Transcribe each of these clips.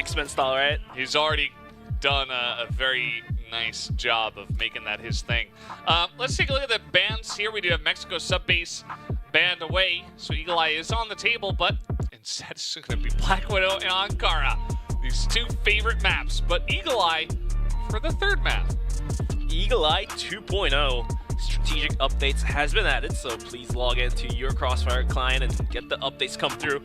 X-Men style, right? He's already done a very nice job of making that his thing. Let's take a look at the bans here. We do have Mexico Subbase banned away, so Eagle Eye is on the table, but instead it's going to be Blackwidow and Ankara. These two favorite maps, but Eagle Eye for the third map. Eagle Eye 2.0 strategic updates has been added, so please log into your Crossfire client and get the updates come through.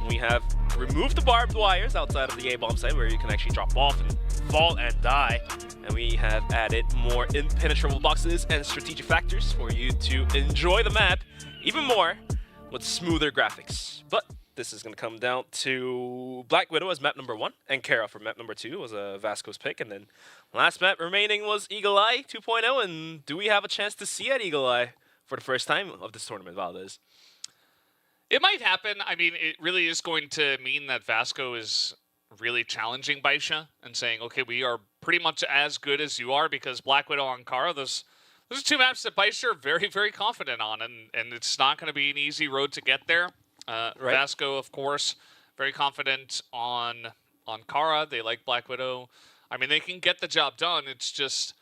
We have removed the barbed wires outside of the A-bomb site where you can actually drop off and fall and die. And we have added more impenetrable boxes and strategic factors for you to enjoy the map even more with smoother graphics. But this is going to come down to Blackwidow as map number 1, and Kara for map number 2 was Vasco's pick. And then last map remaining was Eagle Eye 2.0. And do we have a chance to see at Eagle Eye for the first time of this tournament, Valdez? It might happen. I mean, it really is going to mean that Vasco is really challenging BaiSha and saying, okay, we are pretty much as good as you are, because Blackwidow and Ankara, those are two maps that BaiSha are very, very confident on, and it's not going to be an easy road to get there. Right. Vasco, of course, very confident on Ankara. They like Blackwidow. I mean, they can get the job done. It's just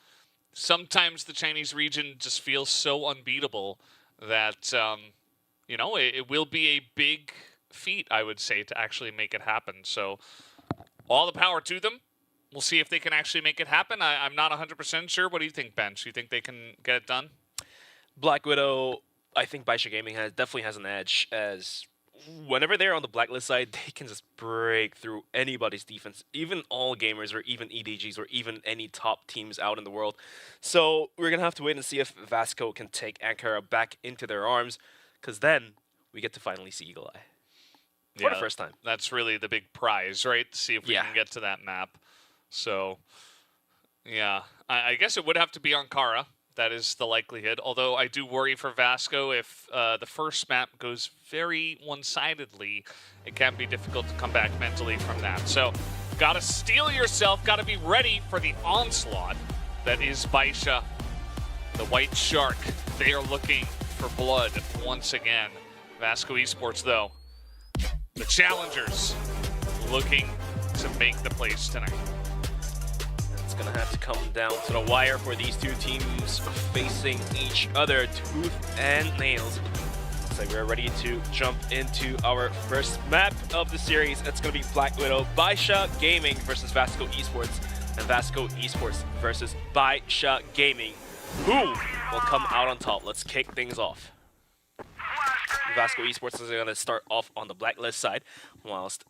sometimes the Chinese region just feels so unbeatable that, you know, it will be a big feat, I would say, to actually make it happen. So all the power to them. We'll see if they can actually make it happen. I'm not 100% sure. What do you think, Bench? You think they can get it done? Blackwidow, I think BaiSha Gaming definitely has an edge, as whenever they're on the blacklist side, they can just break through anybody's defense, even all gamers or even EDGs or even any top teams out in the world. So we're going to have to wait and see if Vasco can take Ankara back into their arms, because then we get to finally see Eagle Eye for the first time. That's really the big prize, right? To see if we can get to that map. So, yeah, I guess it would have to be Ankara. That is the likelihood. Although I do worry for Vasco if the first map goes very one-sidedly, it can be difficult to come back mentally from that. So, got to steel yourself, got to be ready for the onslaught that is BaiSha, the White Shark. They are looking for blood once again. Vasco Esports, though, the challengers, looking to make the place tonight. It's going to have to come down to the wire for these two teams facing each other, tooth and nails. So we're ready to jump into our first map of the series. It's going to be Blackwidow, BaiSha Gaming versus Vasco Esports, and Vasco Esports versus BaiSha Gaming. Who will come out on top? Let's kick things off. Vasco Esports is going to start off on the blacklist side, whilst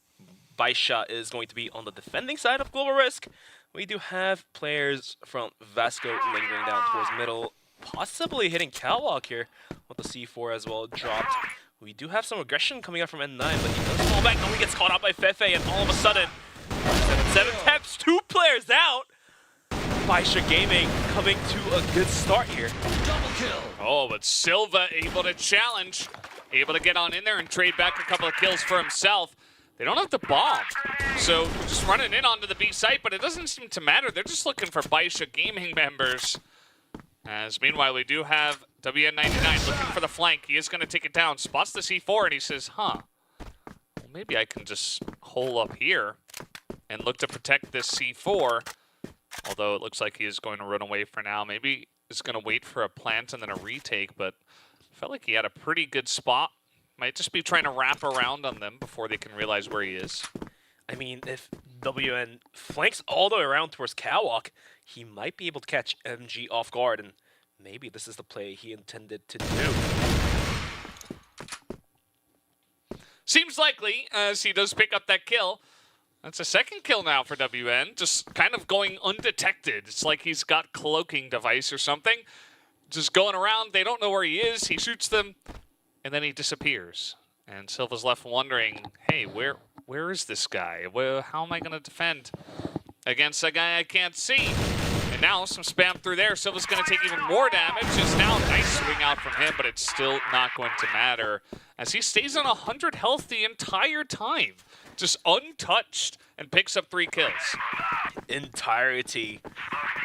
BaiSha is going to be on the defending side of Global Risk. We do have players from Vasco lingering down towards middle, possibly hitting Catwalk here with the C4 as well dropped. We do have some aggression coming up from N9, but he does fall back. No, he gets caught out by Fefe, and all of a sudden, 7 taps, 2 players out. BaiSha Gaming coming to a good start here. Double kill. Oh, but Silva able to challenge, able to get on in there and trade back a couple of kills for himself. They don't have the bomb, so just running in onto the B site, but it doesn't seem to matter. They're just looking for BaiSha Gaming members. As meanwhile, we do have WN99 looking for the flank. He is going to take it down, spots the C4, and he says, well, maybe I can just hole up here and look to protect this C4. Although it looks like he is going to run away for now. Maybe he's going to wait for a plant and then a retake, but I felt like he had a pretty good spot. Might just be trying to wrap around on them before they can realize where he is. I mean, if WN flanks all the way around towards Catwalk, he might be able to catch MG off guard, and maybe this is the play he intended to do. Seems likely, as he does pick up that kill. That's a second kill now for WN, just kind of going undetected. It's like he's got cloaking device or something. Just going around, they don't know where he is, he shoots them, and then he disappears. And Silva's left wondering, hey, where is this guy? How am I going to defend against a guy I can't see? And now some spam through there. Silva's going to take even more damage. Just now, nice swing out from him, but it's still not going to matter as he stays on 100 health the entire time. Just untouched and picks up 3 kills. Entirety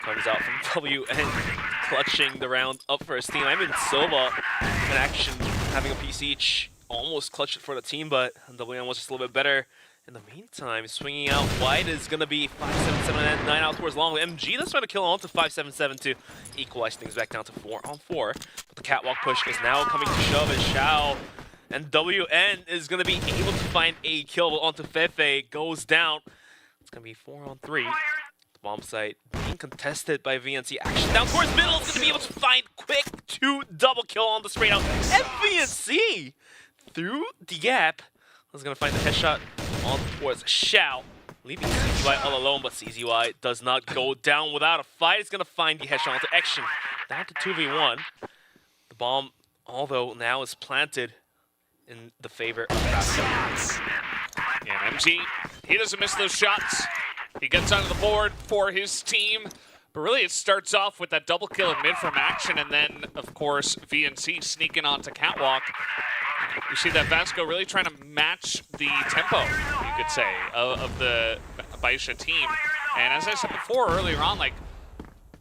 comes out from WN, clutching the round up for his team. I mean, Silva in action, having a piece each, almost clutched it for the team, but WN was just a little bit better. In the meantime, swinging out wide is going to be 577 and 9 out towards long. MG does try to kill on to 577 to equalize things back down to 4-on-4. But the catwalk push is now coming to shove as Xiao and WN is going to be able to find a kill onto Fefe. Goes down. It's going to be 4-on-3. The bomb site being contested by VNC. Action down towards middle. It's going to be able to find quick 2 double kill on the straight out. And VNC through the gap is going to find the headshot on towards Xiao, leaving CZY all alone, but CZY does not go down without a fight. It's going to find the headshot onto action. Down to 2v1. The bomb, although now is planted in the favor of Vasco. Yeah, MG, he doesn't miss those shots. He gets onto the board for his team. But really, it starts off with that double kill in mid from action, and then, of course, VNC sneaking onto catwalk. You see that Vasco really trying to match the tempo, you could say, of the BaiSha team. And as I said before, earlier on, like,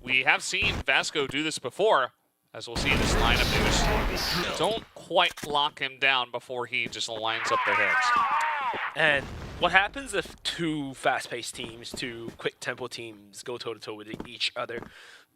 we have seen Vasco do this before. As we'll see in this lineup, they just don't quite lock him down before he just lines up their heads. And what happens if 2 fast-paced teams, 2 quick tempo teams go toe-to-toe with each other?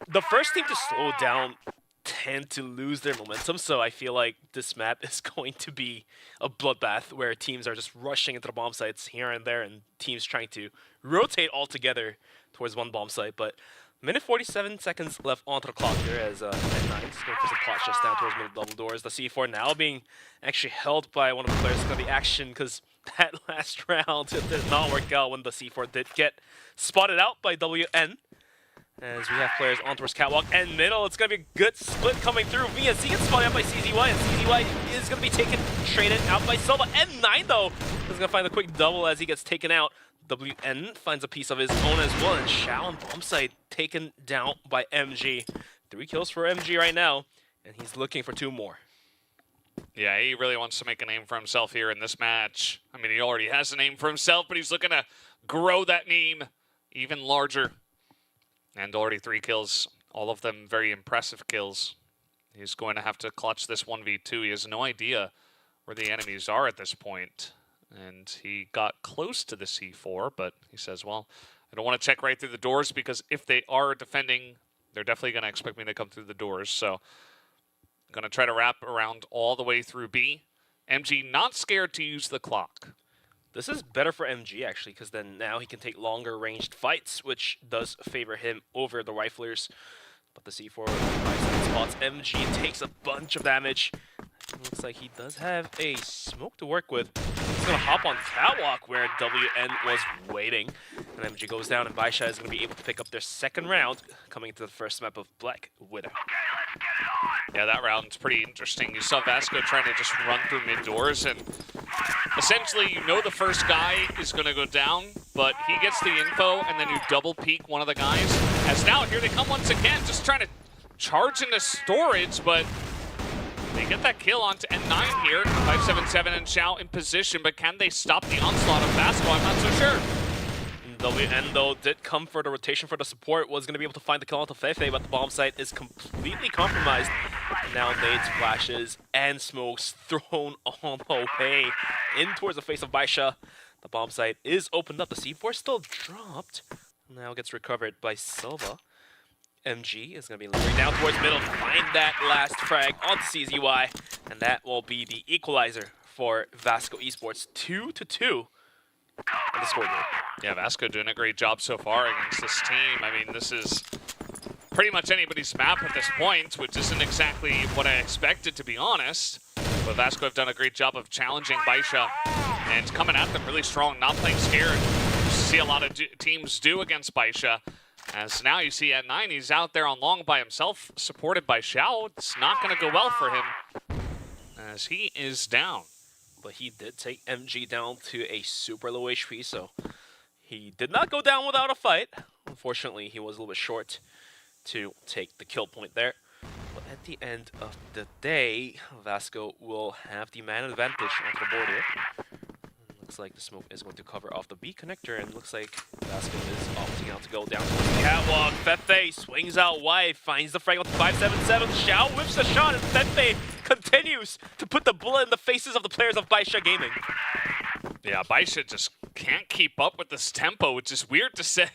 The first team to slow down tend to lose their momentum, so I feel like this map is going to be a bloodbath where teams are just rushing into the bomb sites here and there, and teams trying to rotate all together towards one bomb site. But minute 47 seconds left onto the clock here as N9 is going for some pot shots down towards middle double doors. The C4 now being actually held by one of the players of the action, because that last round did not work out when the C4 did get spotted out by WN. As we have players on towards catwalk and middle, it's going to be a good split coming through. VNC gets spotted out by CZY, and CZY is going to be taken straight in out by Silva. N9, though, is going to find a quick double as he gets taken out. WN finds a piece of his own as well, and Xiao on bomb site taken down by MG. 3 kills for MG right now, and he's looking for 2 more. Yeah, he really wants to make a name for himself here in this match. I mean, he already has a name for himself, but he's looking to grow that name even larger. And already 3 kills, all of them very impressive kills. He's going to have to clutch this 1v2. He has no idea where the enemies are at this point. And he got close to the C4, but he says, well, I don't want to check right through the doors, because if they are defending, they're definitely going to expect me to come through the doors. So I'm going to try to wrap around all the way through B. MG not scared to use the clock. This is better for MG, actually, because then now he can take longer ranged fights, which does favor him over the riflers. But the C4 spots MG, takes a bunch of damage. It looks like he does have a smoke to work with. He's going to hop on catwalk where WN was waiting. And MG goes down, and BaiSha is going to be able to pick up their 2nd round, coming into the first map of Blackwidow. Yeah, that round's pretty interesting. You saw Vasco trying to just run through mid doors, and essentially, you know the first guy is going to go down, but he gets the info, and then you double peek one of the guys. As now, here they come once again, just trying to charge into storage, but they get that kill onto N9 here. 577 and Xiao in position, but can they stop the onslaught of Vasco? I'm not so sure. WN, though, did come for the rotation for the support, was going to be able to find the kill onto Fefe, but the bomb site is completely compromised. And now nades, flashes, and smokes thrown all the way in towards the face of BaiSha. The bomb site is opened up. The C4 still dropped. Now gets recovered by Silva. MG is going to be lingering down towards middle to find that last frag onto CZY. And that will be the equalizer for Vasco Esports. 2-2 on the scoreboard. Yeah, Vasco doing a great job so far against this team. I mean, this is pretty much anybody's map at this point, which isn't exactly what I expected, to be honest. But Vasco have done a great job of challenging BaiSha and coming at them really strong, not playing scared. You see a lot of teams do against BaiSha. As now you see at 9, he's out there on long by himself, supported by Xiao. It's not going to go well for him as he is down. But he did take MG down to a super low HP, so he did not go down without a fight. Unfortunately, he was a little bit short to take the kill point there. But at the end of the day, Vasco will have the man advantage onto the board here. Looks like the smoke is going to cover off the B connector, and looks like Vasco is opting out to go down towards the catwalk. Fefe swings out wide, finds the frag on 577. Xiao whips a shot, and Fefe continues to put the bullet in the faces of the players of BaiSha Gaming. Yeah, BaiSha just can't keep up with this tempo, which is weird to say.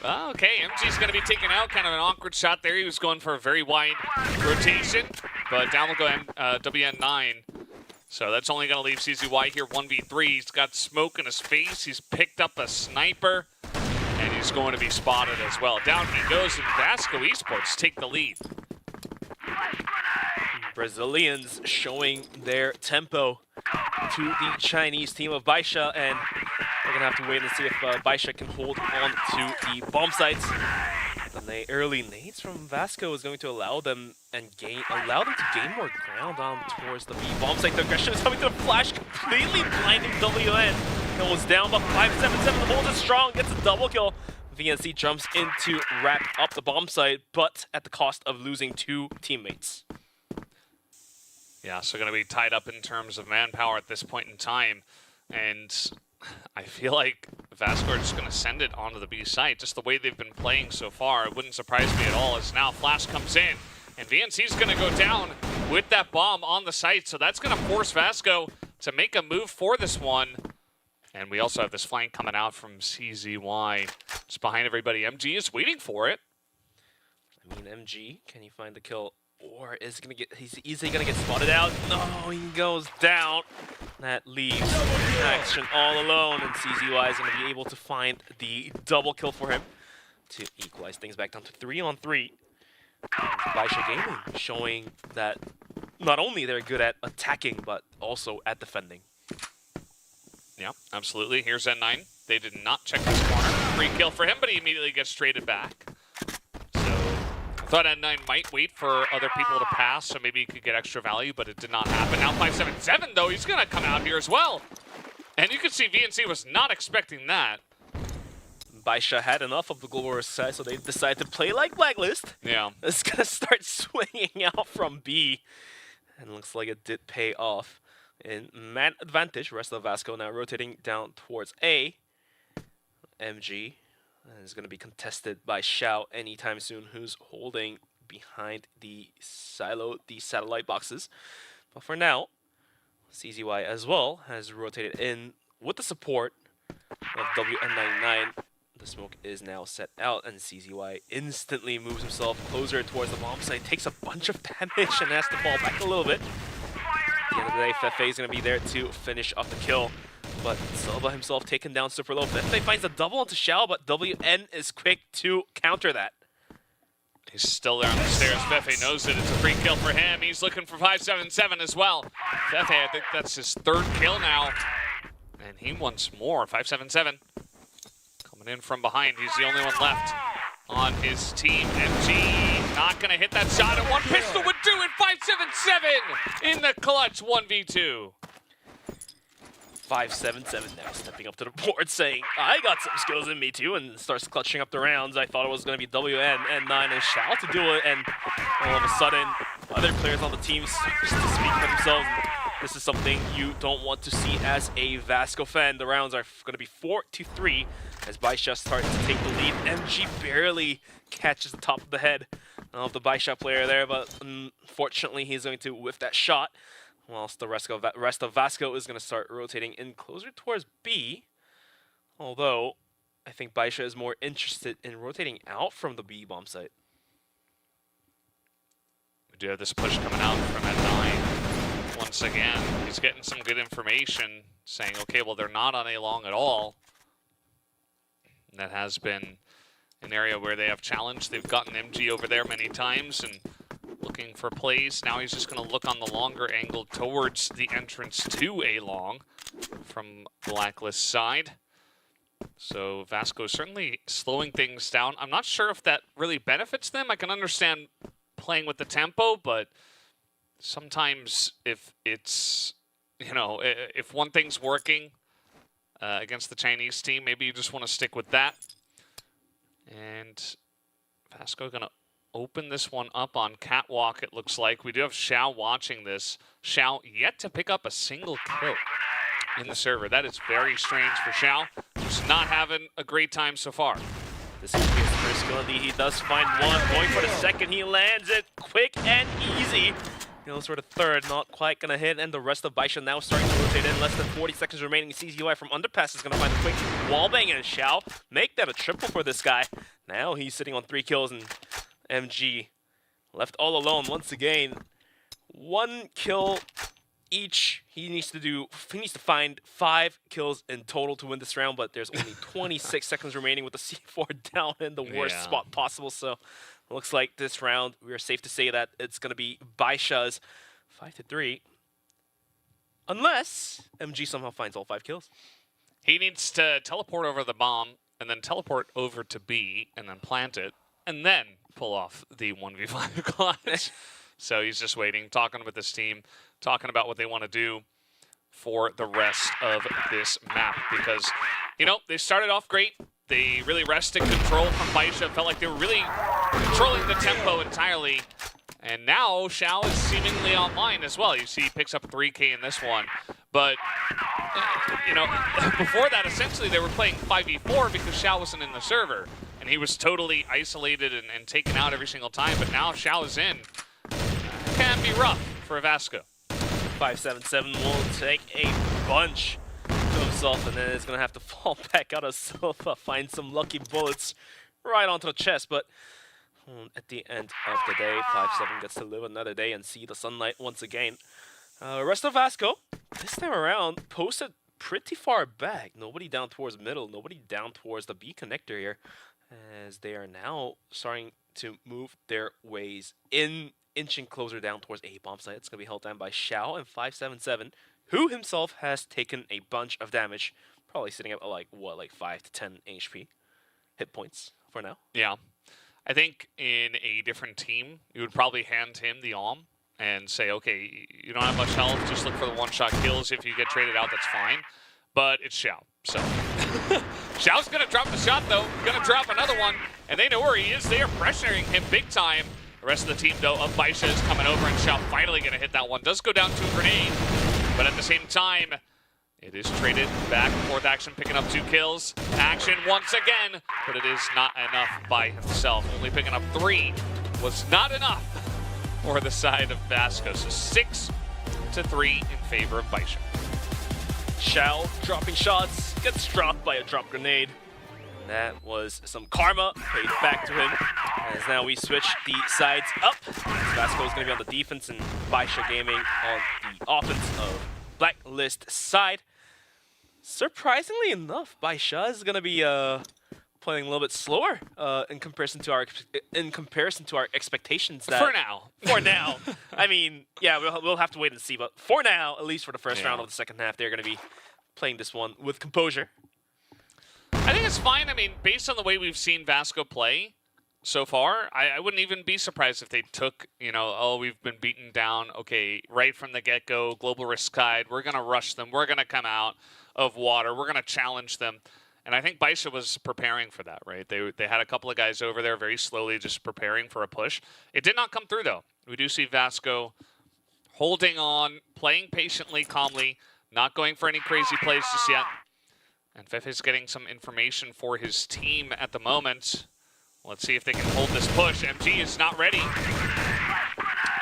Well, okay, MG's going to be taken out. Kind of an awkward shot there. He was going for a very wide rotation, but down will go WN9. So that's only going to leave CZY here 1v3. He's got smoke in his face. He's picked up a sniper, and he's going to be spotted as well. Down he goes, and Vasco Esports take the lead. Brazilians showing their tempo to the Chinese team of BaiSha, and we're going to have to wait and see if BaiSha can hold on to the bomb sites. The early nades from Vasco is going to allow them to gain more ground on towards the B bomb site. The aggression is coming to the flash, completely blinding WN. It was down, but 577 holds it strong, gets a double kill. VNC jumps in to wrap up the bomb site, but at the cost of losing 2 teammates. Yeah, so going to be tied up in terms of manpower at this point in time. And I feel like Vasco are just going to send it onto the B site. Just the way they've been playing so far, it wouldn't surprise me at all, as now Flash comes in. And VNC's going to go down with that bomb on the site. So that's going to force Vasco to make a move for this one. And we also have this flank coming out from CZY. Just behind everybody. MG is waiting for it. I mean, MG, can he find the kill? Or is he's easily gonna get spotted out? No, he goes down. That leaves Action all alone, and CZY is gonna be able to find the double kill for him to equalize things back down to 3-on-3. BaiSha Gaming showing that not only they're good at attacking, but also at defending. Yeah, absolutely. Here's N9. They did not check this corner. Free kill for him, but he immediately gets traded back. I thought N9 might wait for other people to pass, so maybe he could get extra value, but it did not happen. Now 577, though, he's going to come out here as well. And you can see VNC was not expecting that. BaiSha had enough of the global side, so they decided to play like Blacklist. Yeah. It's going to start swinging out from B. And looks like it did pay off. In man advantage, rest of Vasco now rotating down towards A. MG. And is going to be contested by Xiao anytime soon, who's holding behind the silo, the satellite boxes. But for now, CZY as well has rotated in with the support of WN99. The smoke is now set out, and CZY instantly moves himself closer towards the bomb site, takes a bunch of damage, and has to fall back a little bit. At the end of the day, Fefe is going to be there to finish off the kill. But Silva himself taken down super low. Fefe finds a double onto Xiao, but WN is quick to counter that. He's still there on the stairs. Fefe knows it. It's a free kill for him. He's looking for 577 as well. Fefe, I think that's his 3rd kill now. And he wants more. 577. Coming in from behind. He's the only one left on his team. MG not going to hit that shot. And one pistol would do it. 577 in the clutch 1v2. 577 now stepping up to the board saying, I got some skills in me too, and starts clutching up the rounds. I thought it was going to be WN, N9, and Xiao to do it, and all of a sudden, other players on the team start to speak for themselves. This is something you don't want to see as a Vasco fan. The rounds are going to be 4-3 as BaiSha starts to take the lead. MG barely catches the top of the head of the BaiSha player there, but unfortunately he's going to whiff that shot. Whilst the rest of Vasco is going to start rotating in closer towards B. Although, I think BaiSha is more interested in rotating out from the B bomb site. We do have this push coming out from N9. Once again, he's getting some good information saying, okay, well, they're not on A long at all. And that has been an area where they have challenged. They've gotten MG over there many times and looking for plays. Now he's just going to look on the longer angle towards the entrance to A long from Blacklist side. So Vasco certainly slowing things down. I'm not sure if that really benefits them. I can understand playing with the tempo, but sometimes if it's, you know, if one thing's working against the Chinese team, maybe you just want to stick with that. And Vasco going to open this one up on Catwalk, it looks like. We do have Xiao watching this. Xiao yet to pick up a single kill in the server. That is very strange for Xiao. Just not having a great time so far. This is his first kill. He does find one. Going for the second. He lands it quick and easy. Goes for the third, not quite gonna hit, and the rest of BaiSha now starting to rotate in. Less than 40 seconds remaining. CZY from underpass is gonna find a quick wallbang, and Xiao make that a triple for this guy. Now he's sitting on 3 kills, and MG left all alone once again. 1 kill each. He needs to find 5 kills in total to win this round, but there's only 26 seconds remaining with the C4 down in the worst spot possible. So looks like this round we are safe to say that it's gonna be BaiSha's 5-3, unless MG somehow finds all 5 kills. He needs to teleport over the bomb and then teleport over to B and then plant it and then pull off the 1v5 clutch. So he's just waiting, talking with his team, talking about what they want to do for the rest of this map. Because, you know, they started off great. They really wrested control from BaiSha. Felt like they were really controlling the tempo entirely. And now Xiao is seemingly online as well. You see he picks up a 3K in this one. But, you know, before that, essentially they were playing 5v4 because Xiao wasn't in the server. And he was totally isolated and taken out every single time. But now Xiao is in. Can be rough for Vasco. 577 will take a bunch to himself, and then it's gonna have to fall back out of Silva, find some lucky bullets right onto the chest. But at the end of the day, 5-7 gets to live another day and see the sunlight once again. Rest of Vasco this time around posted pretty far back. Nobody down towards middle, nobody down towards the B connector here, as they are now starting to move their ways inching closer down towards A bomb site. It's going to be held down by Xiao and 577, who himself has taken a bunch of damage, probably sitting at like 5 to 10 HP hit points for now. Yeah. I think in a different team, you would probably hand him the Alm and say, okay, you don't have much health, just look for the one-shot kills. If you get traded out, that's fine. But it's Xiao, so. Xiao's going to drop the shot, though. Going to drop another one, and they know where he is. They are pressuring him big time. The rest of the team, though, of BaiSha is coming over, and Xiao finally going to hit that one. Does go down to a grenade, but at the same time, it is traded back and forth. Action picking up 2 kills. Action once again, but it is not enough by himself. Only picking up 3 was not enough for the side of Vasco. So 6-3 in favor of BaiSha. Xiao dropping shots, gets dropped by a drop grenade. That was some karma paid back to him, as now we switch the sides up. Vasco is going to be on the defense and BaiSha Gaming on the offense of Blacklist side. Surprisingly enough, BaiSha is going to be playing a little bit slower in comparison to our expectations. For now. For now. I mean, yeah, we'll have to wait and see, but for now, at least for the first round of the second half, they're going to be playing this one with composure. I think it's fine. I mean, based on the way we've seen Vasco play so far, I wouldn't even be surprised if they took, you know, oh, we've been beaten down, okay, right from the get-go, global risk side, we're going to rush them, we're going to come out of water, we're going to challenge them. And I think BaiSha was preparing for that, right? They had a couple of guys over there very slowly just preparing for a push. It did not come through, though. We do see Vasco holding on, playing patiently, calmly, not going for any crazy plays just yet. And Fefe is getting some information for his team at the moment. Let's see if they can hold this push. MG is not ready.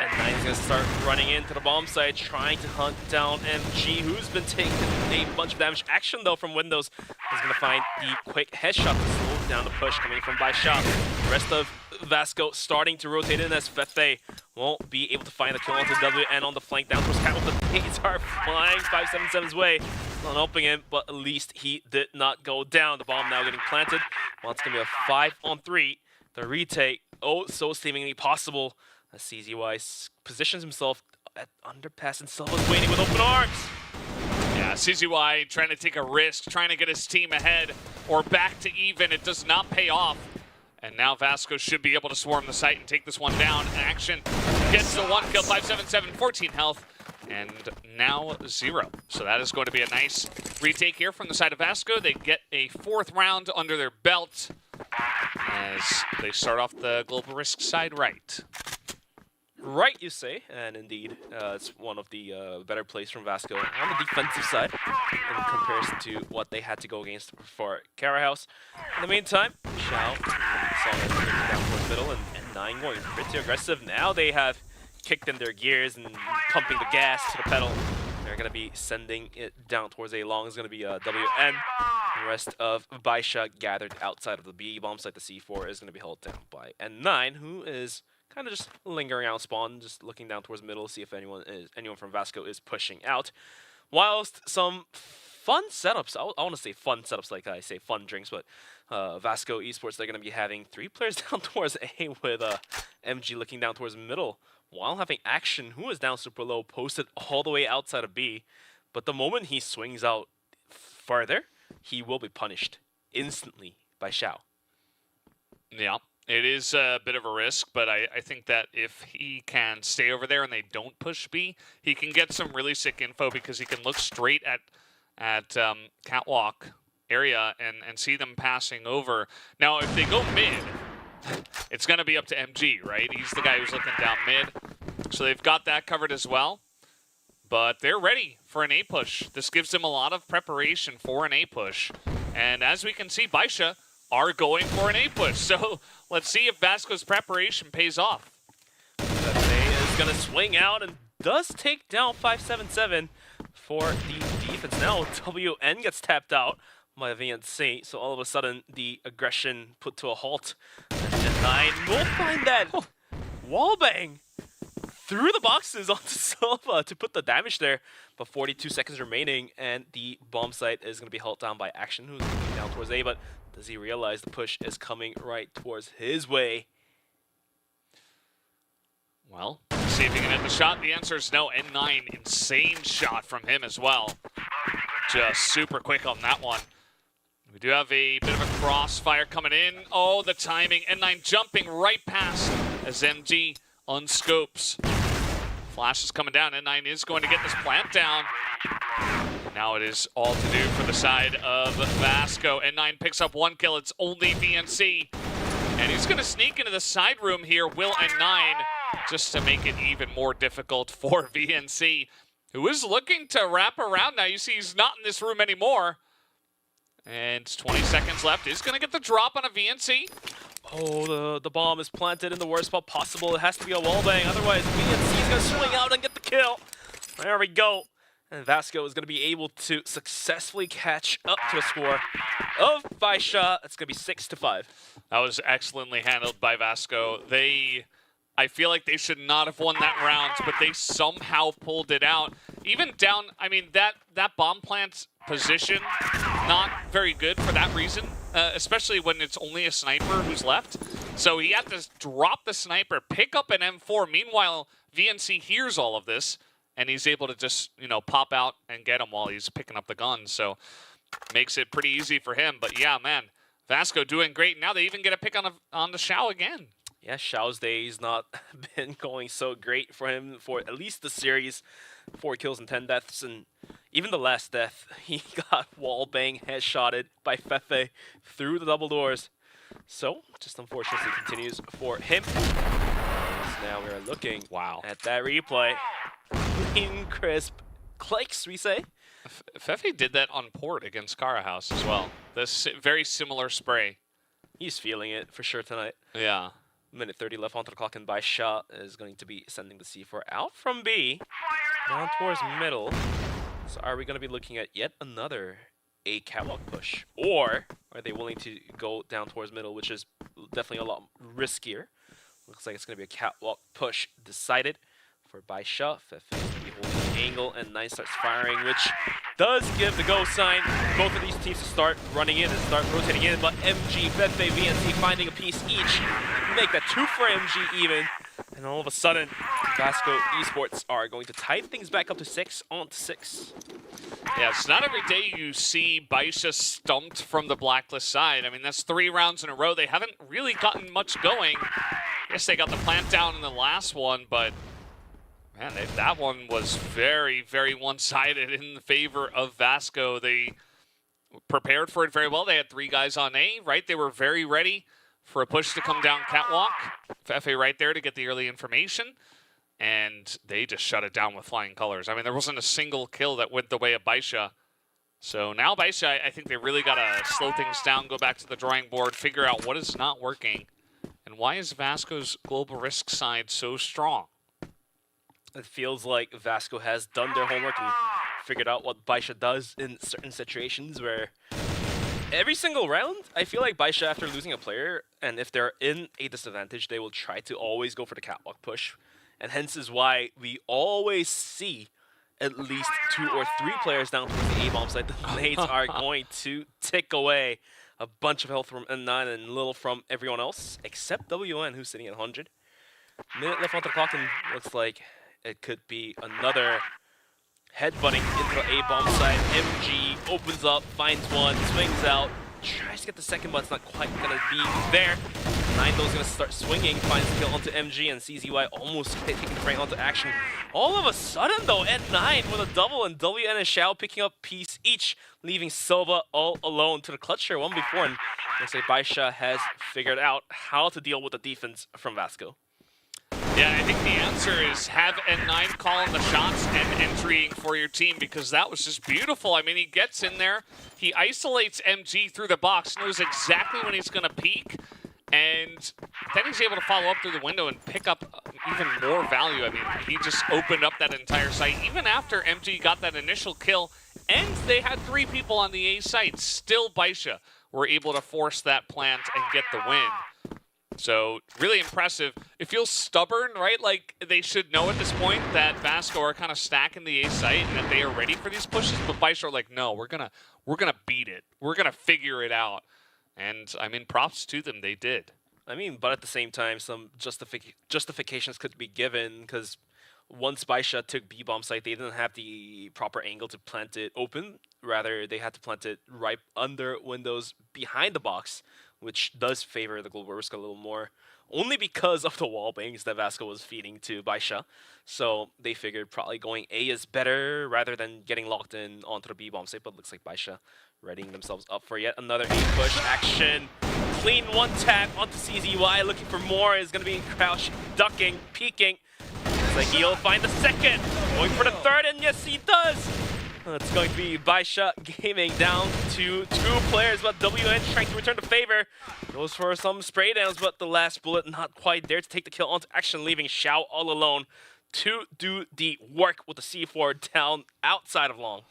And Nine's going to start running into the bomb site, trying to hunt down MG, who's been taking a bunch of damage. Action, though, from Windows is going to find the quick headshot to slow down the push coming from BaiSha. The rest of Vasco starting to rotate in as Fefe won't be able to find the kill onto WN on the flank down towards Cat with the nades are flying 577's way. Not helping him, but at least he did not go down. The bomb now getting planted. Well, it's going to be a 5-on-3. The retake, oh, so seemingly possible. As CZY positions himself at underpass and Silva's waiting with open arms. Yeah, CZY trying to take a risk, trying to get his team ahead or back to even. It does not pay off. And now Vasco should be able to swarm the site and take this one down. Action gets the 1 kill, 577, 14 health, and now 0. So that is going to be a nice retake here from the side of Vasco. They get a 4th round under their belt as they start off the global risk side right. Right, you say, and indeed, it's one of the better plays from Vasco on the defensive side in comparison to what they had to go against for Cara House. In the meantime, Xiao saw that down towards middle, and Nine going pretty aggressive. Now they have kicked in their gears and pumping the gas to the pedal. They're going to be sending it down towards A long. It's going to be a WN. The rest of BaiSha gathered outside of the B bomb site. The C4 is going to be held down by N9, who is kind of just lingering out spawn, just looking down towards middle, see if anyone from Vasco is pushing out. Whilst some fun setups, I want to say fun setups like I say fun drinks, but Vasco Esports, they're going to be having 3 players down towards A with MG looking down towards middle, while having Action, who is down super low, posted all the way outside of B. But the moment he swings out further, he will be punished instantly by Xiao. Yeah. It is a bit of a risk, but I think that if he can stay over there and they don't push B, he can get some really sick info because he can look straight at catwalk area and see them passing over. Now, if they go mid, it's going to be up to MG, right? He's the guy who's looking down mid. So they've got that covered as well. But they're ready for an A push. This gives them a lot of preparation for an A push. And as we can see, BaiSha are going for an A push. So let's see if Vasco's preparation pays off. FA is going to swing out and does take down 577 for the defense. Now WN gets tapped out by VNC, so all of a sudden the aggression put to a halt. And 9 will find that wallbang through the boxes onto Silva to put the damage there. But 42 seconds remaining, and the bomb site is going to be held down by Action, who's looking down towards A, but does he realize the push is coming right towards his way? Well, see if he can hit the shot. The answer is no. N9, insane shot from him as well. Just super quick on that one. We do have a bit of a crossfire coming in. Oh, the timing. N9 jumping right past as MG unscopes. Flash is coming down. N9 is going to get this plant down. Now it is all to do for the side of Vasco. N9 picks up 1 kill. It's only VNC. And he's going to sneak into the side room here, Will N9, just to make it even more difficult for VNC, who is looking to wrap around now. You see he's not in this room anymore. And 20 seconds left. Is going to get the drop on a VNC. Oh, the bomb is planted in the worst spot possible. It has to be a wallbang. Otherwise, VNC is going to swing out and get the kill. There we go. And Vasco is going to be able to successfully catch up to a score of BaiSha. It's going to be 6-5. That was excellently handled by Vasco. I feel like they should not have won that round, but they somehow pulled it out. Even down, I mean, that bomb plant position, not very good for that reason, especially when it's only a sniper who's left. So he had to drop the sniper, pick up an M4. Meanwhile, VNC hears all of this, and he's able to just, pop out and get him while he's picking up the gun. So makes it pretty easy for him. But yeah, man, Vasco doing great. Now they even get a pick on the Xiao again. Yeah, Xiao's day's not been going so great for him for at least the series. 4 kills and 10 deaths, and even the last death, he got wallbang headshotted by Fefe through the double doors. So, just unfortunately continues for him. Now we are looking at that replay. Clean, crisp clicks, we say. Fefe did that on port against Cara House as well. This very similar spray. He's feeling it for sure tonight. Yeah. Minute 30 left onto the clock, and BaiSha is going to be sending the C4 out from B, down towards middle. So are we going to be looking at yet another A catwalk push? Or are they willing to go down towards middle, which is definitely a lot riskier? Looks like it's going to be a catwalk push decided for BaiSha. Fefe is going to be holding the angle, and 9 starts firing, which does give the go sign. Both of these teams to start running in and start rotating in, but MG, Fefe, VNC finding a piece each. Make that 2 for MG even. And all of a sudden, Vasco Esports are going to tie things back up to 6-6. Yeah, it's not every day you see BaiSha stumped from the Blacklist side. I mean, that's 3 rounds in a row. They haven't really gotten much going. I guess they got the plant down in the last one, but man, that one was very, very one-sided in favor of Vasco. They prepared for it very well. They had 3 guys on A, right? They were very ready for a push to come down catwalk. Fefe right there to get the early information. And they just shut it down with flying colors. I mean, there wasn't a single kill that went the way of BaiSha. So now BaiSha, I think they really got to slow things down, go back to the drawing board, figure out what is not working. And why is Vasco's global risk side so strong? It feels like Vasco has done their homework and figured out what BaiSha does in certain situations where every single round, I feel like BaiSha, after losing a player, and if they're in a disadvantage, they will try to always go for the catwalk push. And hence is why we always see at least 2 or 3 players down towards the A-bomb side. The nades are going to tick away a bunch of health from N9 and little from everyone else, except WN, who's sitting at 100. Minute left on the clock, and looks like it could be another headbutting into the A-bomb side. MG opens up, finds one, swings out, tries to get the second, but it's not quite gonna be there. 9-0's gonna start swinging, finds the kill onto MG, and CZY almost taking the frame onto action. All of a sudden, though, N9 with a double, and WN and Xiao picking up piece each, leaving Silva all alone to the clutch here 1v4. And looks like BaiSha has figured out how to deal with the defense from Vasco. Yeah, I think the answer is have N9 calling the shots and entrying for your team, because that was just beautiful. I mean, he gets in there, he isolates MG through the box, knows exactly when he's going to peek, and then he's able to follow up through the window and pick up even more value. I mean, he just opened up that entire site. Even after MG got that initial kill, and they had 3 people on the A site, still BaiSha were able to force that plant and get the win. So, really impressive. It feels stubborn, right? Like, they should know at this point that Vasco are kind of stacking the A site and that they are ready for these pushes, but BaiSha are like, no, we're gonna beat it. We're gonna figure it out. And, I mean, props to them, they did. I mean, but at the same time, some justifications could be given, because once BaiSha took B-bomb site, they didn't have the proper angle to plant it open. Rather, they had to plant it right under windows behind the box, which does favor the global risk a little more, only because of the wall bangs that Vasco was feeding to BaiSha. So they figured probably going A is better rather than getting locked in onto the B-bomb site, but looks like BaiSha readying themselves up for yet another A push action. Clean one tap onto CZY, looking for more, is going to be in crouch, ducking, peeking. Looks like he'll find the second, going for the third, and yes he does! It's going to be BaiSha Gaming down to 2 players, but WN trying to return the favor. Goes for some spray downs, but the last bullet not quite there to take the kill onto action, leaving Xiao all alone to do the work with the C4 down outside of long.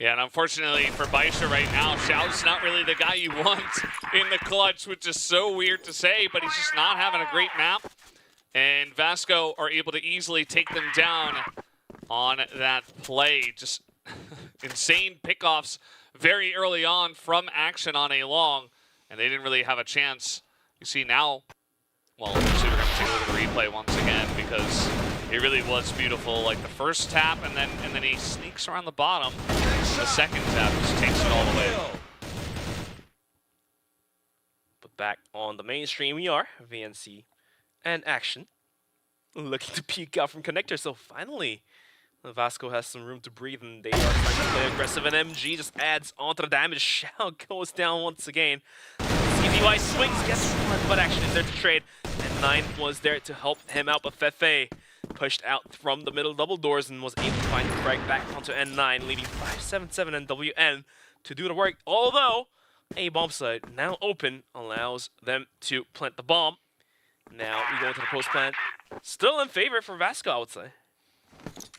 Yeah, and unfortunately for BaiSha right now, Xiao's not really the guy you want in the clutch, which is so weird to say, but he's just not having a great map. And Vasco are able to easily take them down on that play. Just insane pickoffs very early on from action on a long, and they didn't really have a chance. You see now, well, actually we're going to take a look at the replay once again, because it really was beautiful. Like the first tap, and then he sneaks around the bottom. The second tap just takes it all the way. But back on the mainstream, we are VNC and Action looking to peek out from connector. So finally, Vasco has some room to breathe, and they are trying to play aggressive, and MG just adds onto the damage. Xiao goes down once again. CZY swings, gets one, but Action is there to trade, and 9 was there to help him out, but Fefe pushed out from the middle double doors and was able to find the frag back onto N9, leaving 577 and WN to do the work, although a bomb site now open allows them to plant the bomb. Now we go into the post plant. Still in favor for Vasco, I would say.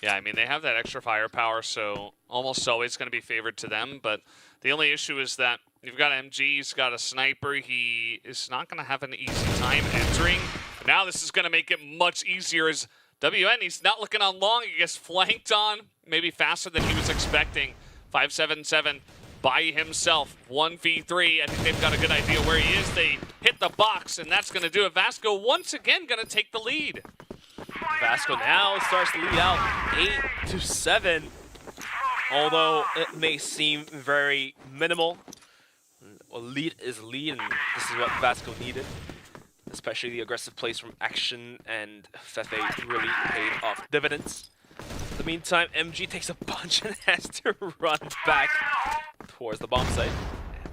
Yeah, I mean, they have that extra firepower, so almost always going to be favored to them. But the only issue is that you've got MG, he's got a sniper. He is not going to have an easy time entering. But now this is going to make it much easier as WN, he's not looking on long. He gets flanked on, maybe faster than he was expecting. 577 by himself, 1v3. I think they've got a good idea where he is. They hit the box, and that's going to do it. Vasco once again going to take the lead. Vasco now starts to lead out 8-7, although it may seem very minimal. A lead is lead, and this is what Vasco needed. Especially the aggressive plays from Action and Fefe really paid off dividends. In the meantime, MG takes a punch and has to run back towards the bomb site.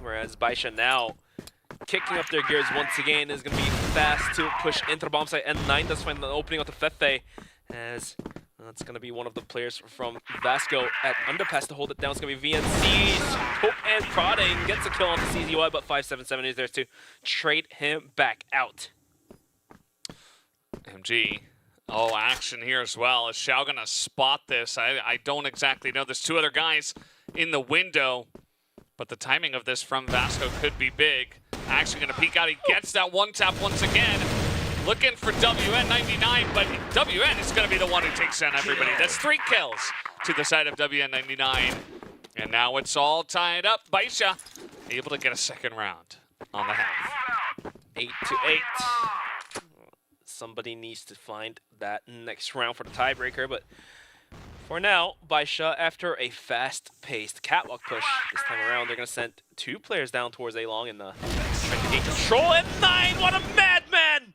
Whereas BaiSha now kicking up their gears once again is going to be fast to push into the bomb site. And 9 does find the opening onto Fefe, as that's going to be one of the players from Vasco at underpass to hold it down. It's going to be VNC. Poke and prodding gets a kill on the CZY, but 577 is there to trade him back out. MG Oh, action here as well. Is Xiao going to spot this? I don't exactly know. There's two other guys in the window, but the timing of this from Vasco could be big. Action going to peek out. He gets that one tap once again. Looking for WN99, but WN is going to be the one who takes down everybody. That's 3 kills to the side of WN99. And now it's all tied up. BaiSha able to get a second round on the half. 8-8. Somebody needs to find that next round for the tiebreaker, but for now, BaiSha, after a fast-paced catwalk push, this time around, they're going to send 2 players down towards A long and trying to gain control. And 9, what a madman!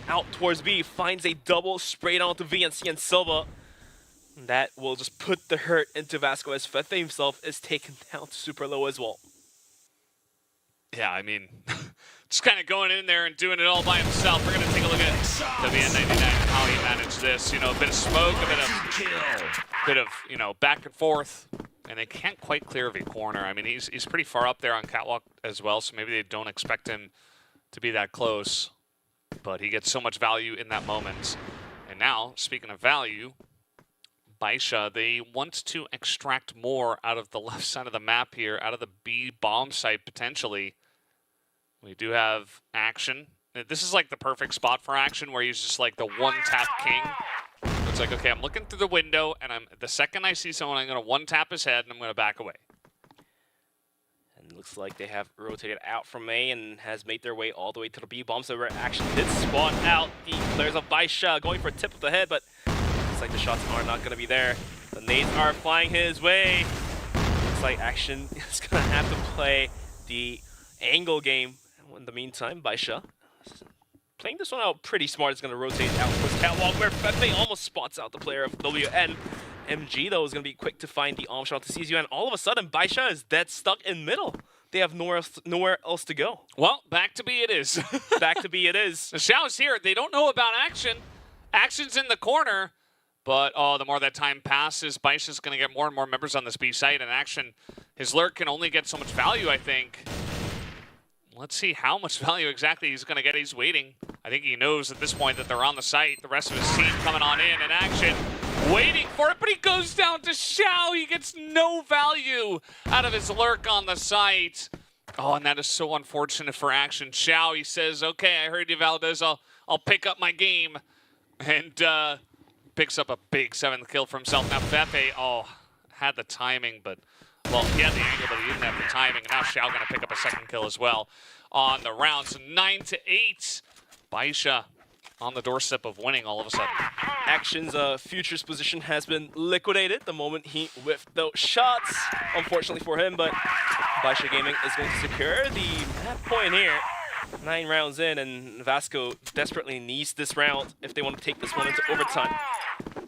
Out towards B, finds a double sprayed onto VNC and Silva. That will just put the hurt into Vasco as Fefe himself is taken down to super low as well. Yeah, I mean, just kind of going in there and doing it all by himself. We're going to take a look at WN99 and how he managed this. You know, a bit of smoke, a bit of you know, back and forth. And they can't quite clear of a corner. I mean, he's pretty far up there on catwalk as well, so maybe they don't expect him to be that close. But he gets so much value in that moment. And now, speaking of value, BaiSha, they want to extract more out of the left side of the map here, out of the B bomb site potentially. We do have action. This is like the perfect spot for action where he's just like the one-tap king. It's like, okay, I'm looking through the window, and the second I see someone, I'm going to one-tap his head, and I'm going to back away. And looks like they have rotated out from A and has made their way all the way to the B bomb. So where action did spawn out the players of BaiSha going for a tip of the head, but looks like the shots are not going to be there. The nades are flying his way. Looks like action is going to have to play the angle game. In the meantime, BaiSha playing this one out pretty smart. It's going to rotate out towards catwalk where Fefe almost spots out the player of WN. MG, though, is going to be quick to find the arm shot to seize you, and all of a sudden, BaiSha is dead stuck in middle. They have nowhere else to go. Well, back to B it is. Back to B it is. The Xiao's here. They don't know about action. Action's in the corner, but the more that time passes, BaiSha's going to get more and more members on this B site, and action, his lurk can only get so much value, I think. Let's see how much value exactly he's going to get. He's waiting. I think he knows at this point that they're on the site. The rest of his team coming on in action, waiting for it, but he goes down to Xiao. He gets no value out of his lurk on the site. Oh, and that is so unfortunate for action. Xiao, he says, okay, I heard you, Valdez. I'll pick up my game. And picks up a big 7th kill for himself. Now Fefe, had the timing, but well, he had the angle, but he didn't have the timing. And now Xiao going to pick up a 2nd kill as well on the round. So 9-8. BaiSha on the doorstep of winning all of a sudden. Action's futures position has been liquidated the moment he whiffed those shots. Unfortunately for him, but BaiSha Gaming is going to secure the map point here. 9 rounds in, and Vasco desperately needs this round if they want to take this one into overtime.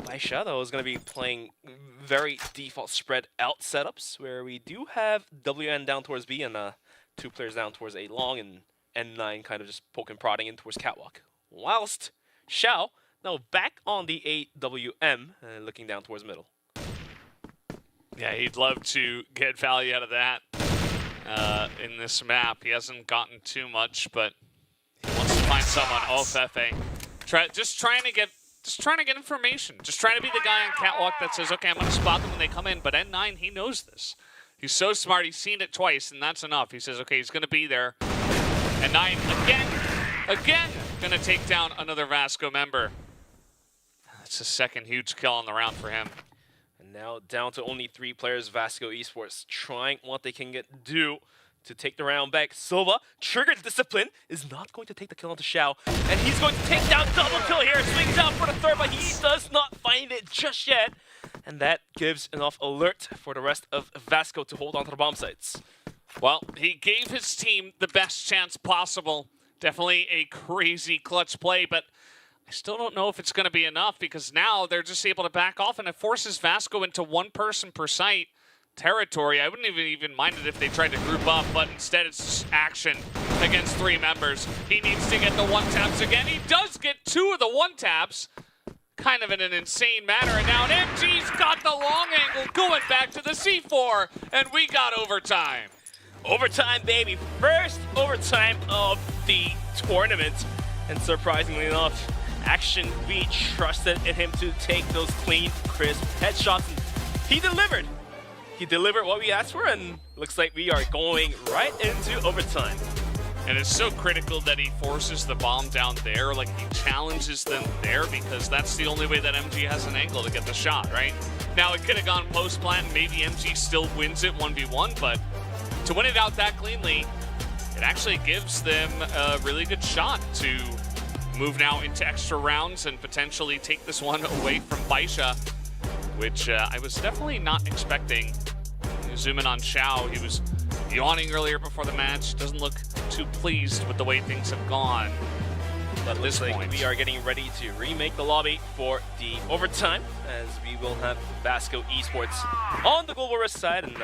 BaiSha, though, is going to be playing very default spread out setups, where we do have WN down towards B and 2 players down towards A long, and N9 kind of just poking prodding in towards catwalk. Whilst Xiao, now back on the AWM, looking down towards middle. Yeah, he'd love to get value out of that in this map. He hasn't gotten too much, but he wants to find someone. Oh, Fefe. Just trying to get information. Just trying to be the guy on catwalk that says, okay, I'm going to spot them when they come in. But N9, he knows this. He's so smart. He's seen it twice, and that's enough. He says, okay, he's going to be there. N9 again, going to take down another Vasco member. That's the 2nd huge kill on the round for him. And now down to only 3 players. Vasco Esports trying what they can do to take the round back. Silva, triggered discipline, is not going to take the kill onto Xiao. And he's going to take down double kill here. Swings out for the 3rd, but he does not find it just yet. And that gives enough alert for the rest of Vasco to hold on to the bomb sites. Well, he gave his team the best chance possible. Definitely a crazy clutch play, but I still don't know if it's going to be enough, because now they're just able to back off, and it forces Vasco into 1 person per site territory. I wouldn't even mind it if they tried to group up, but instead it's just action against 3 members. He needs to get the 1-taps again. He does get 2 of the 1-taps, kind of in an insane manner, and now MG's got the long angle going back to the C4, and we got overtime. Overtime, baby. First overtime of the tournament. And surprisingly enough, Action, we trusted in him to take those clean, crisp headshots. And he delivered. He delivered what we asked for, and looks like we are going right into overtime. And it's so critical that he forces the bomb down there, like he challenges them there, because that's the only way that MG has an angle to get the shot, right? Now, it could have gone post-plant, and maybe MG still wins it 1v1, but to win it out that cleanly, it actually gives them a really good shot to move now into extra rounds and potentially take this one away from BaiSha, which I was definitely not expecting. You zoom in on Xiao, he was yawning earlier before the match, doesn't look too pleased with the way things have gone. But looks like we are getting ready to remake the lobby for the overtime, as we will have Vasco Esports on the Global Risk side, and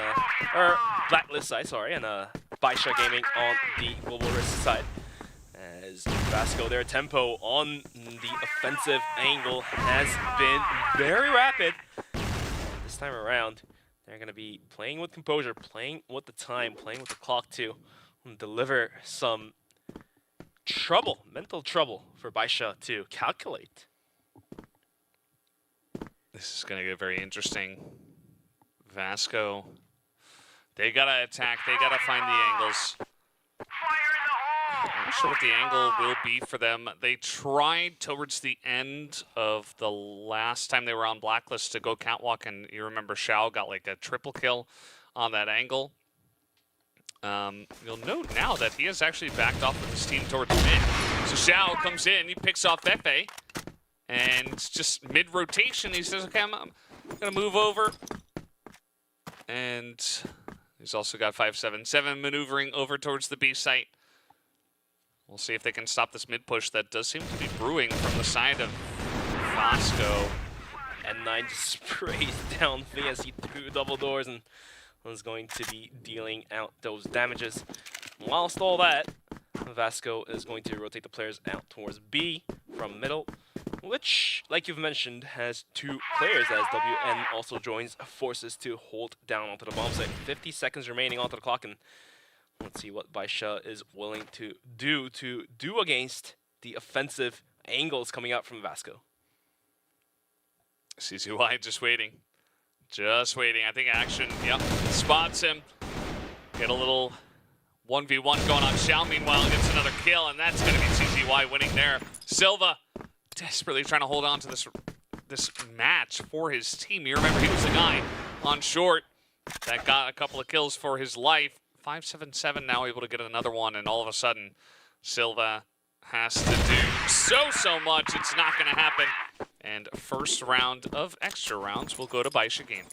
or Blacklist side, sorry, and BaiSha Gaming on the Global Risk side. As Vasco, their tempo on the offensive angle has been very rapid. This time around, they're going to be playing with composure, playing with the time, playing with the clock too, and deliver some trouble, mental trouble for BaiSha to calculate. This is going to get very interesting. Vasco, they got to attack, they got to find the angles. I'm not sure what the angle will be for them. They tried towards the end of the last time they were on Blacklist to go catwalk, and you remember Xiao got like a triple kill on that angle. You'll note now that he has actually backed off with his team towards mid. So Xiao comes in, he picks off Fefe, and just mid-rotation, he says, okay, I'm going to move over. And he's also got 577 maneuvering over towards the B site. We'll see if they can stop this mid-push that does seem to be brewing from the side of Vasco. N9 just sprays down V as he threw double doors and was going to be dealing out those damages. Whilst all that, Vasco is going to rotate the players out towards B from middle, which, like you've mentioned, has two players as WN also joins forces to hold down onto the bomb site. 50 seconds remaining onto the clock, and let's see what BaiSha is willing to do against the offensive angles coming out from Vasco. CCY just waiting. Just waiting. I think Action, yep, spots him. Get a little 1v1 going on Xiao. Meanwhile, gets another kill, and that's going to be CCY winning there. Silva desperately trying to hold on to this match for his team. You remember he was the guy on short that got a couple of kills for his life. 577 now able to get another one, and all of a sudden, Silva has to do so much. It's not going to happen. And first round of extra rounds will go to BaiSha Game.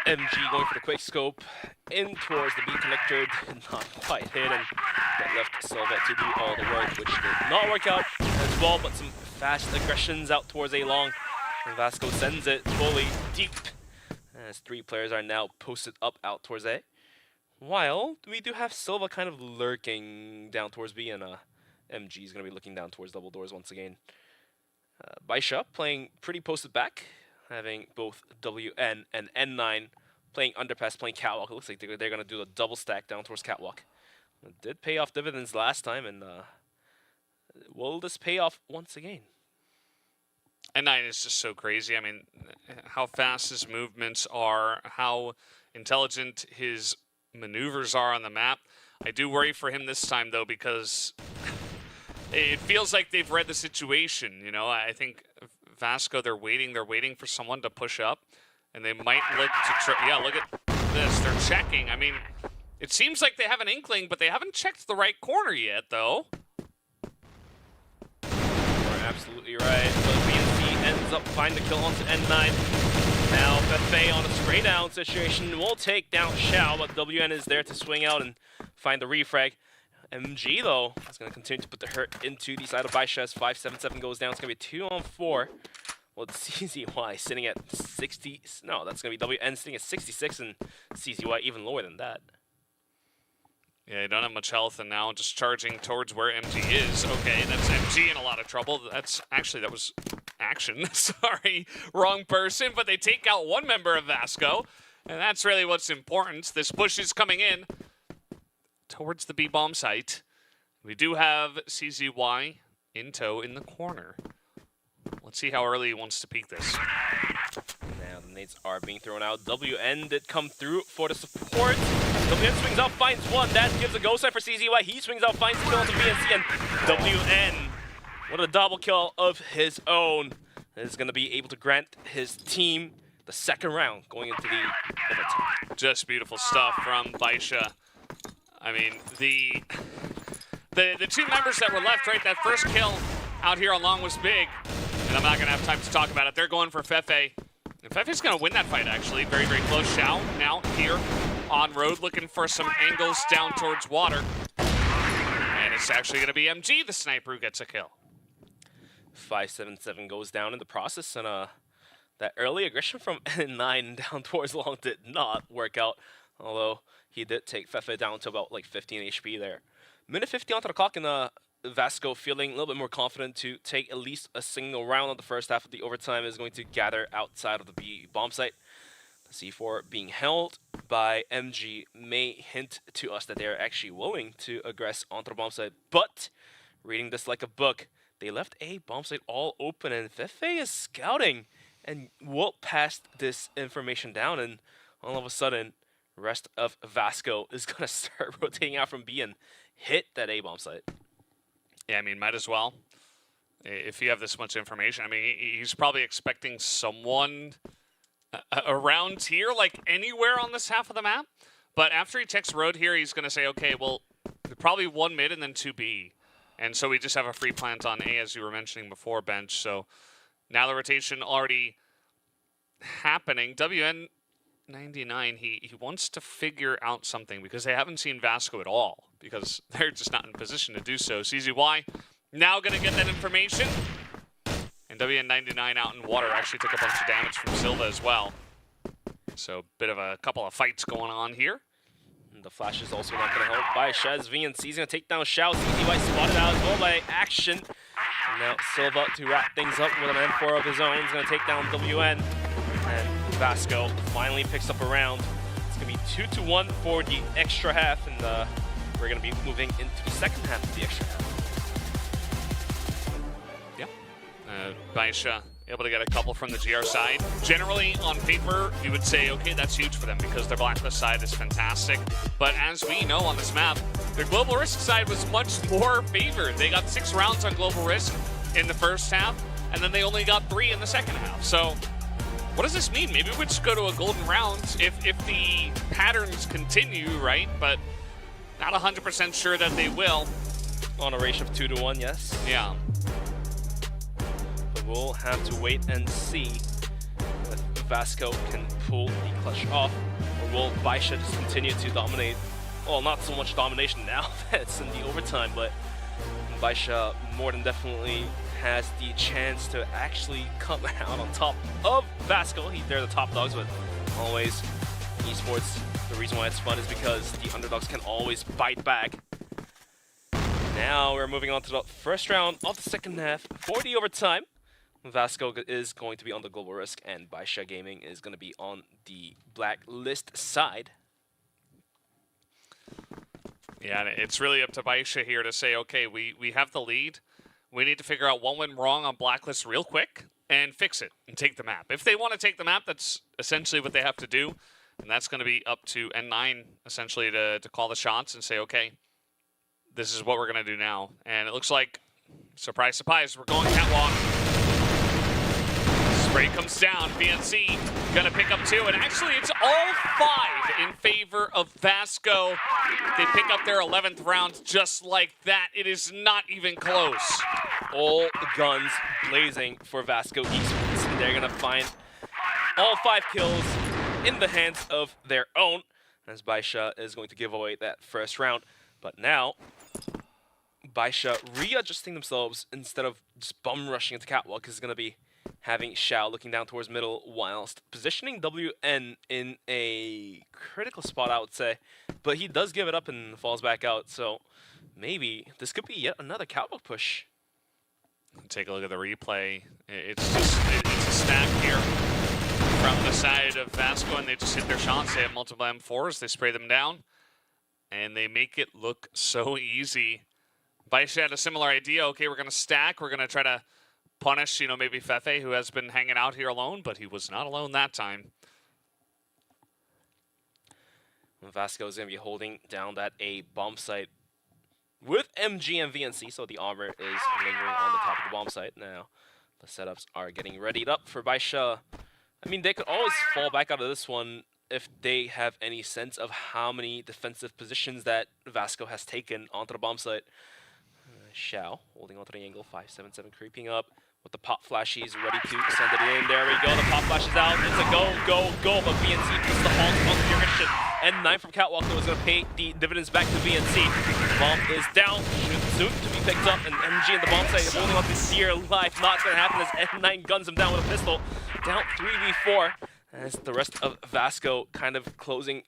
MG going for the quick scope in towards the B connector, did not quite hit, and that left Silva to do all the work, which did not work out as well, but some fast aggressions out towards A long, and Vasco sends it fully deep, as three players are now posted up out towards A, while we do have Silva kind of lurking down towards B, and MG is going to be looking down towards double doors once again. BaiSha playing pretty posted back, having both WN and N9 playing underpass, playing catwalk. It looks like they're going to do a double stack down towards catwalk. It did pay off dividends last time, and will this pay off once again? N9 is just so crazy. I mean, how fast his movements are, how intelligent his maneuvers are on the map. I do worry for him this time, though, because it feels like they've read the situation. You know, I think Vasco, they're waiting for someone to push up, and they might look to yeah, look at this. They're checking. I mean, it seems like they have an inkling, but they haven't checked the right corner yet, though. You're absolutely right. But BNC ends up finding the kill onto N9. Now, Fefe on a spray down situation will take down Xiao, but WN is there to swing out and find the refrag. MG, though, is going to continue to put the hurt into the side of BaiSha as 577 goes down. It's going to be 2-on-4. Well, CZY sitting at 60. No, that's going to be WN sitting at 66, and CZY even lower than that. Yeah, you don't have much health, and now just charging towards where MG is. Okay, that's MG in a lot of trouble. That's actually, that was Action. Sorry, wrong person, but they take out one member of Vasco, and that's really what's important. This push is coming in towards the B-bomb site, We do have CZY in tow in the corner. Let's see how early he wants to peek this. Now the nades are being thrown out. WN did come through for the support. WN swings out, finds one. That gives a go side for CZY. He swings out, finds the kill onto VNC, and WN, what a double kill of his own, is going to be able to grant his team the second round going into the overtime. Just beautiful stuff from BaiSha. I mean, the two members that were left, right, that first kill out here on long was big, and I'm not going to have time to talk about it. They're going for Fefe. And Fefe's going to win that fight, actually. Very, very close. Xiao now here on road looking for some angles down towards water. And it's actually going to be MG, the sniper, who gets a kill. 577 goes down in the process, and that early aggression from N9 down towards long did not work out, although he did take Fefe down to about like 15 HP there. Minute 50 onto the clock, and Vasco feeling a little bit more confident to take at least a single round on the first half of the overtime is going to gather outside of the B bomb site. The C4 being held by MG may hint to us that they are actually willing to aggress onto the bomb site, but reading this like a book, they left A bomb site all open, and Fefe is scouting and will pass this information down, and all of a sudden, rest of Vasco is going to start rotating out from B and hit that A bomb site. Yeah, I mean, might as well. If you have this much information, I mean, he's probably expecting someone around here, like anywhere on this half of the map. But after he checks road here, he's going to say, okay, well, probably one mid and then two B. And so we just have a free plant on A, as you were mentioning before, Bench. So now the rotation already happening. WN99, he wants to figure out something because they haven't seen Vasco at all because they're just not in position to do so. CZY now going to get that information. And WN99 out in water actually took a bunch of damage from Silva as well. So bit of a couple of fights going on here. And the flash is also not going to help BaiSha. VNC is going to take down Xiao. CZY spotted out as well by Action. And now Silva to wrap things up with an M4 of his own. He's going to take down WN. And Vasco finally picks up a round. It's going to be 2-1 for the extra half, and we're going to be moving into the second half of the extra half. Yeah. BaiSha able to get a couple from the GR side. Generally, on paper, you would say, okay, that's huge for them because their Blacklist side is fantastic. But as we know on this map, their Global Risk side was much more favored. They got 6 rounds on Global Risk in the first half, and then they only got 3 in the second half. So what does this mean? Maybe we just go to a golden round if the patterns continue, right? But not 100% sure that they will. On a ratio of 2-1, yes. Yeah. But we'll have to wait and see if Vasco can pull the clutch off, or will BaiSha just continue to dominate? Well, not so much domination now that's in the overtime, but BaiSha more than definitely has the chance to actually come out on top of Vasco. They're the top dogs, but always esports, the reason why it's fun is because the underdogs can always bite back. Now we're moving on to the first round of the second half for the overtime. Vasco is going to be on the Global Risk, and BaiSha Gaming is going to be on the Blacklist side. Yeah, and it's really up to BaiSha here to say, okay, we have the lead. We need to figure out what went wrong on Blacklist real quick and fix it and take the map. If they want to take the map, that's essentially what they have to do. And that's going to be up to N9, essentially, to call the shots and say, okay, this is what we're going to do now. And it looks like, surprise, surprise, we're going catwalk. Spray comes down. VNC going to pick up 2. And actually, it's all 5 in favor of Vasco. They pick up their 11th round just like that. It is not even close. All the guns blazing for Vasco Esports, and they're going to find all 5 kills in the hands of their own, as BaiSha is going to give away that first round. But now, BaiSha readjusting themselves instead of just bum rushing into catwalk is going to be having Xiao looking down towards middle whilst positioning WN in a critical spot, I would say. But he does give it up and falls back out, so maybe this could be yet another catwalk push. Take a look at the replay. It's a stack here from the side of Vasco, and they just hit their shots. They have multiple M4s. They spray them down, and they make it look so easy BaiSha had a similar idea. Okay, we're going to stack. We're going to try to punish, maybe Fefe, who has been hanging out here alone, but he was not alone that time. Vasco is going to be holding down that A bomb site with MG and VNC, so the armor is lingering on the top of the bomb site. Now, the setups are getting readied up for BaiSha. I mean, they could always fall back out of this one if they have any sense of how many defensive positions that Vasco has taken onto the bomb site. Xiao holding onto the angle, 577 creeping up with the pop flash. He's ready to send it in. There we go. The pop flash is out. It's a go, go, go. But VNC puts the halt on the direction. And 9 from Catwalk though is going to pay the dividends back to VNC. Bomb is down. Soon to be picked up. And MG in the bomb site is holding on to dear life. Not going to happen as N9 guns him down with a pistol. Down 3v4. As the rest of Vasco kind of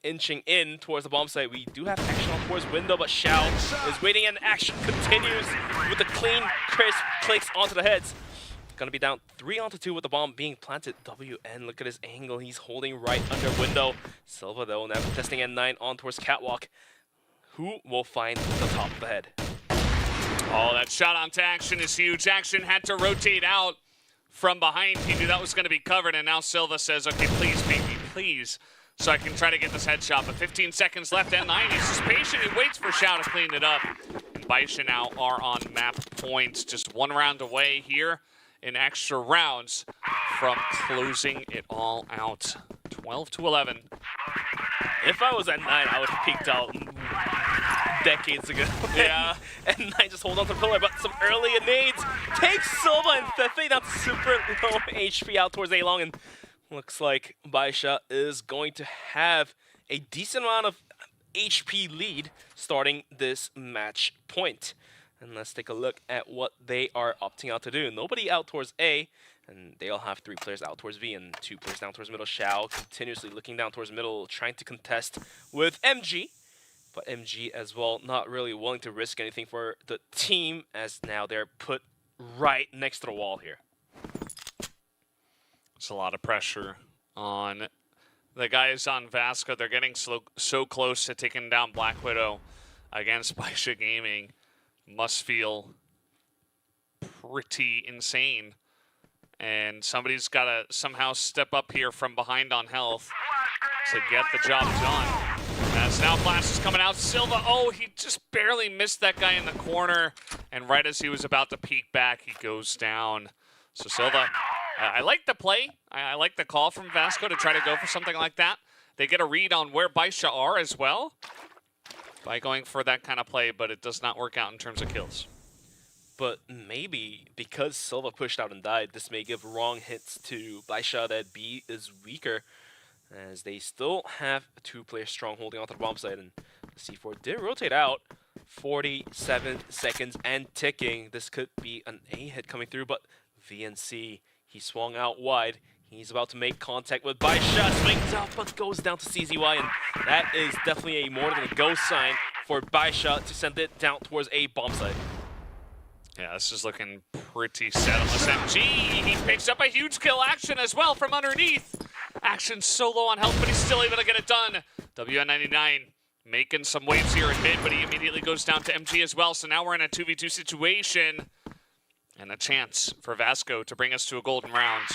inching in towards the bomb site. We do have action on towards window, but Xiao is waiting and action continues with the clean, crisp clicks onto the heads. Gonna be down 3-2 with the bomb being planted. WN, look at his angle. He's holding right under window. Silva though, now testing N9 on towards Catwalk. Who will find the top of the head? Oh, that shot onto Action is huge. Action had to rotate out from behind. He knew that was going to be covered, and now Silva says, okay, please, baby, please, so I can try to get this headshot. But 15 seconds left, N9, he's just patient. He waits for Xiao to clean it up. And BaiSha now are on map points, just 1 round away here in extra rounds from closing it all out. 12-11. If I was at 9, I would have peeked out decades ago. Yeah. And 9 just hold on to the pillar, but some early nades takes Silva and Fefe down super low HP out towards A-Long, and looks like BaiSha is going to have a decent amount of HP lead starting this match point. And let's take a look at what they are opting out to do. Nobody out towards A, and they'll have 3 players out towards B and 2 players down towards middle. Xiao continuously looking down towards middle, trying to contest with MG. But MG as well, not really willing to risk anything for the team, as now they're put right next to the wall here. It's a lot of pressure on the guys on Vasco. They're getting so close to taking down Blackwidow against BaiSha Gaming. Must feel pretty insane. And somebody's got to somehow step up here from behind on health to get the job done. As now Flash is coming out. Silva, oh, he just barely missed that guy in the corner. And right as he was about to peek back, he goes down. So Silva, I like the play. I like the call from Vasco to try to go for something like that. They get a read on where BaiSha are as well by going for that kind of play, but it does not work out in terms of kills. But maybe because Silva pushed out and died, this may give wrong hits to BaiSha that B is weaker, as they still have a 2-player strong holding onto the bomb site, and C4 did rotate out. 47 seconds and ticking. This could be an A hit coming through, but VNC, he swung out wide. He's about to make contact with BaiSha, swings out, but goes down to CZY, and that is definitely a more than a go sign for BaiSha to send it down towards a bomb site. Yeah, this is looking pretty set on this MG. He picks up a huge kill. Action as well from underneath. Action so low on health, but he's still able to get it done. WN99 making some waves here in mid, but he immediately goes down to MG as well. So now we're in a 2v2 situation and a chance for Vasco to bring us to a golden round.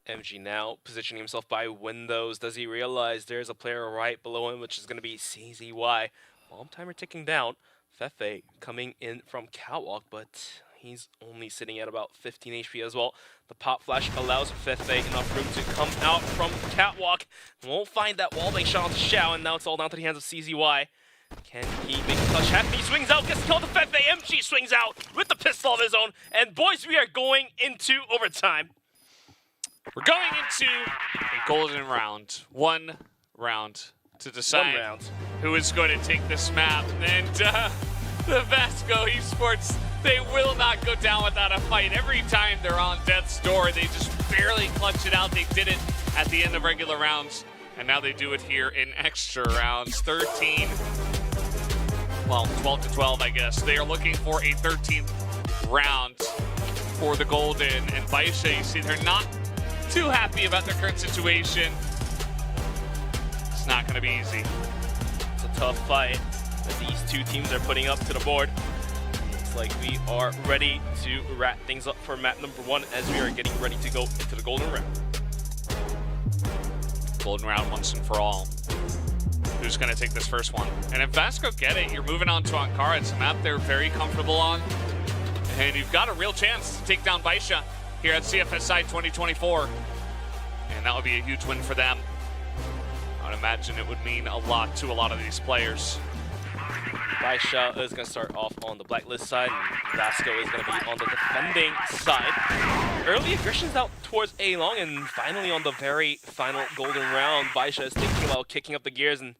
MG now positioning himself by windows. Does he realize there's a player right below him, which is going to be CZY? Bomb timer ticking down. Fefe coming in from Catwalk, but he's only sitting at about 15 HP as well. The pop flash allows Fefe enough room to come out from Catwalk. Won't find that wall bang shot onto Xiao, and now it's all down to the hands of CZY. Can he make a clutch happen? He swings out, gets killed to Fefe. MG swings out with the pistol of his own. And boys, we are going into overtime. We're going into a golden round. 1 round to decide who is going to take this map. And the Vasco Esports, they will not go down without a fight. Every time they're on death's door, they just barely clutch it out. They did it at the end of regular rounds, and now they do it here in extra rounds. 13, well, 12-12, I guess. They are looking for a 13th round for the golden. And BaiSha, you see, they're not too happy about their current situation. It's not going to be easy. It's a tough fight that these two teams are putting up to the board. looks like we are ready to wrap things up for map number 1 as we are getting ready to go into the golden round. Golden round once and for all. Who's going to take this first one? And if Vasco get it, you're moving on to Ankara. It's a map they're very comfortable on. And you've got a real chance to take down BaiSha here at CFS Side 2024. And that would be a huge win for them. I would imagine it would mean a lot to a lot of these players. BaiSha is going to start off on the blacklist side, and Vasco is going to be on the defending side. Early aggressions out towards A-Long, and finally on the very final golden round, BaiSha is thinking about kicking up the gears and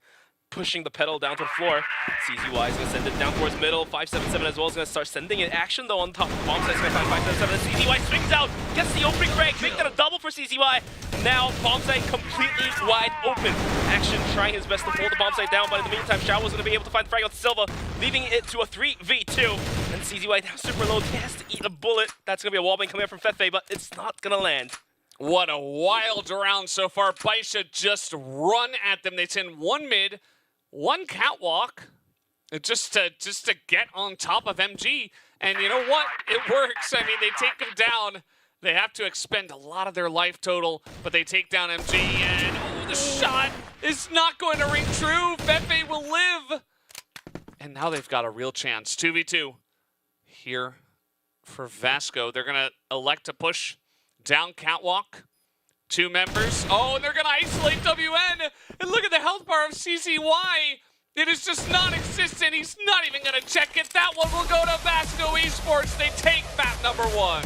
pushing the pedal down to the floor. CZY is going to send it down towards middle. 577 as well is going to start sending it action though on top. Bomb site's going to find 577. CZY swings out, gets the opening frag, make that a double for CZY. Now bomb site completely wide open. Action trying his best to hold the bomb site down, but in the meantime, Shao was going to be able to find the frag on Silva, leaving it to a 3v2. And CZY now super low. He has to eat a bullet. That's going to be a wallbang coming up from Fefe, but it's not going to land. What a wild round so far. BaiSha just run at them. They send one mid, one catwalk, just to get on top of MG. And you know what? It works. I mean, they take them down. They have to expend a lot of their life total, but they take down MG, and oh, the shot is not going to ring true. Fefe will live. And now they've got a real chance. 2v2 here for Vasco. They're going to elect to push down catwalk. 2 members. Oh, and they're going to isolate WN. And look at the health bar of CCY. It is just non-existent. He's not even going to check it. That one will go to Vasco Esports. They take map number 1.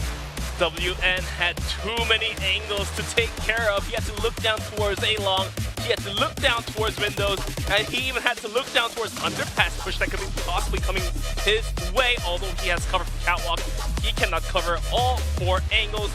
WN had too many angles to take care of. He had to look down towards A-Long. He had to look down towards windows. And he even had to look down towards underpass push that could be possibly coming his way. Although he has cover from catwalk, he cannot cover all 4 angles.